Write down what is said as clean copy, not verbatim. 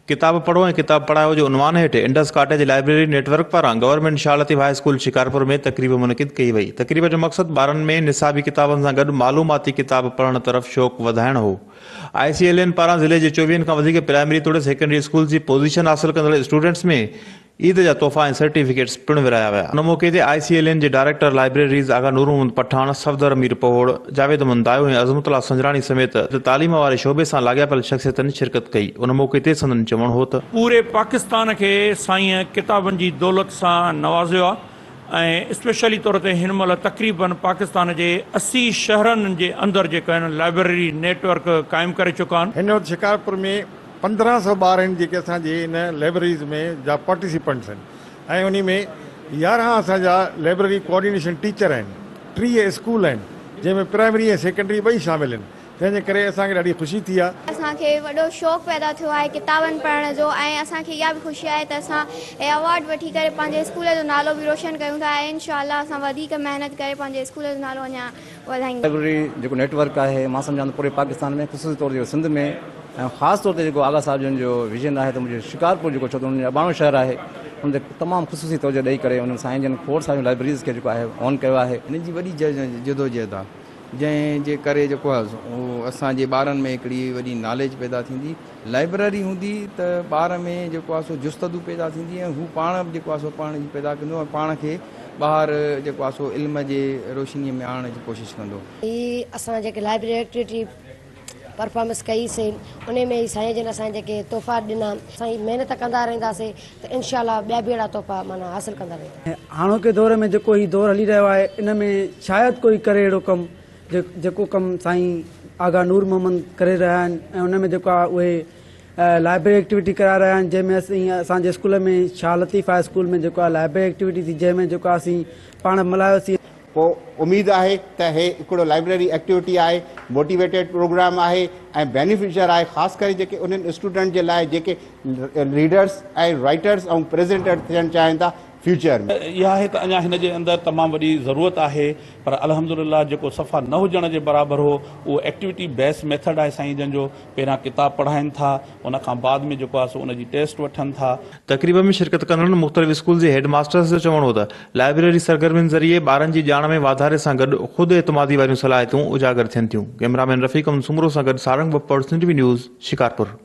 किताब पढ़ो ऐं किताब पढ़ायो जो उनवान हेठि इंडस कॉटेज लाइब्रेरी नेटवर्क पारां government Shah Latif high school Shikarpur में तकरीब मुनक़िद कई वई। तकरीब जो मक़सद ॿारनि में निसाबी किताबनि सां गॾु मालूमाती किताब पढ़ण तरफ़ शौक़ वधाइण हो। ICLN पारां ज़िले जे 24 खां वधीक प्राइमरी तोड़े सेकेंडरी स्कूल जी पोज़ीशन हासिल कंदड़ स्टूडेंट्स में ईद जा तोहफ़ा ऐं सर्टिफिकेट्स पिणु विराया विया। उन मौक़े ते ICLN जे डायरेक्टर लाइब्रेरीज़ आगा नूर मोहम्मद पठान, सफदर अमीर पहोड़, जावेद मुंदायो ऐं अज़मतुल्ला संजरानी समेत तालीम वारे शोबे सां लाॻापियल शख़्सियतनि शिरकत कई। उन मौक़े ते संदन चवणु हो त पूरे पाकिस्तान खे साईं किताबनि जी दौलत सां नवाज़ियो आहे ऐं स्पेशली तौर ते हिन महिल तक़रीबन पाकिस्तान जे 80 शहरनि जे अंदरि जेका आहिनि लाइब्रेरी नेटवर्क क़ाइमु करे चुका आहिनि। हिन वक़्तु शिकारपुर में 1500 ॿार आहिनि जेके असांजे इन लाइब्रेरीज़ में जा पार्टिसिपेंट्स आहिनि ऐं उन में 11 असांजा लाइब्रेरी कोऑर्डिनेशन टीचर आहिनि, 3 स्कूल आहिनि जंहिंमें प्राइमरी ऐं सेकेंडरी ॿई शामिल आहिनि। तंहिंजे करे असांखे ॾाढी ख़ुशी थी आहे। असांखे वॾो शौक़ु पैदा थियो आहे किताबनि पढ़ण जो ऐं असांखे इहा बि ख़ुशी आहे त असां अवॉर्ड वठी करे पंहिंजे स्कूल जो नालो बि रोशन कयूं था ऐं इंशाअल्लाह असां वधीक महिनत करे पंहिंजे स्कूल जो नालो अञा वधाईंदा। लाइब्रेरी जेको नेटवर्क आहे मां सम्झां पूरे पाकिस्तान में ख़ुशूसी तौर ते सिंध में ऐं ख़ासि तौर ते जेको आगा साहिब जन जो विजन आहे त मुंहिंजो शिकारपुर जेको छो त उन अबाणो शहर आहे उन ते तमामु ख़ुशूसी तौर ॾेई करे उन्हनि साईं जन खोड़ सारियूं लाइब्रेरीज़ खे जेको आहे ऑन कयो आहे। हिन जी वॾी जदोजहद आहे जंहिंजे करे जेको आहे उहो असांजे ॿारनि में हिकिड़ी वॾी नॉलेज पैदा थींदी। लाइब्रेरी हूंदी त ॿार में जेको आहे सो जुस्तदू पैदा थींदी ऐं हू पाण जेको आहे सो पाण जी पैदा कंदो ऐं पाण खे ॿाहिरि जेको आहे सो इल्म जे रोशनीअ में आणण जी कोशिशि कंदो। हीअ असां जेके लाइब्रेरी एक्टिविटी परफॉर्मेंस कईसीं उन में ई साईं जन असांखे जेके तोहफ़ा ॾिना असां महिनत कंदा रहंदासीं त इनशाअल्लाह ॿिया बि अहिड़ा तोहफ़ा माना हासिल कंदा रहंदा। हाणोके दौर में जेको हीउ दौर हली रहियो आहे इन में शायदि कोई करे अहिड़ो कमु जेको कमु साईं आगा नूर मोहम्मद करे रहिया आहिनि ऐं उन में जेको आहे उहे लाइब्रेरी एक्टिविटी कराए रहिया आहिनि जंहिंमें असांजे स्कूल में शाह लतीफ हाई स्कूल में जेको आहे लाइब्रेरी एक्टिविटी थी जंहिंमें जेको असीं पाण मल्हायोसीं। पोइ उमेदु आहे त हे हिकिड़ो लाइब्रेरी एक्टिविटी आहे, मोटिवेटेड प्रोग्राम आहे ऐं बेनिफिशियर आहे ख़ासि करे जेके उन्हनि स्टूडेंट जे लाइ जेके रीडर्स ऐं राइटर्स ऐं प्रेज़ेंटर थियणु चाहिनि था फ्यूचर में। इहा आहे त अञा हिन जे अंदरि तमामु वॾी ज़रूरत आहे पर अल्हम्दुलिल्लाह जेको सफ़ा न हुजण जे बराबरि हो उहो एक्टिविटी बेस्ड मेथड आहे साईं जन जो। पहिरियां किताब पढ़ाइनि था उन खां बाद में जेको आहे सो उनजी टेस्ट वठनि था। तक़रीब में शिरकत कंदड़ मुख़्तलिफ़ स्कूल जे हेड मास्टर्स जो चवणो हो त लाइब्रेरी सरगर्मियुनि ज़रिए ॿारनि जी ॼाण में वाधारे सां गॾु ख़ुदि एतमादी वारियूं सलाहियतूं उजागर थियनि थियूं। कैमरामैन रफ़ीक सुमरो सां गॾु सारंग बप्पड़, सिंधी न्यूज़, शिकारपुर।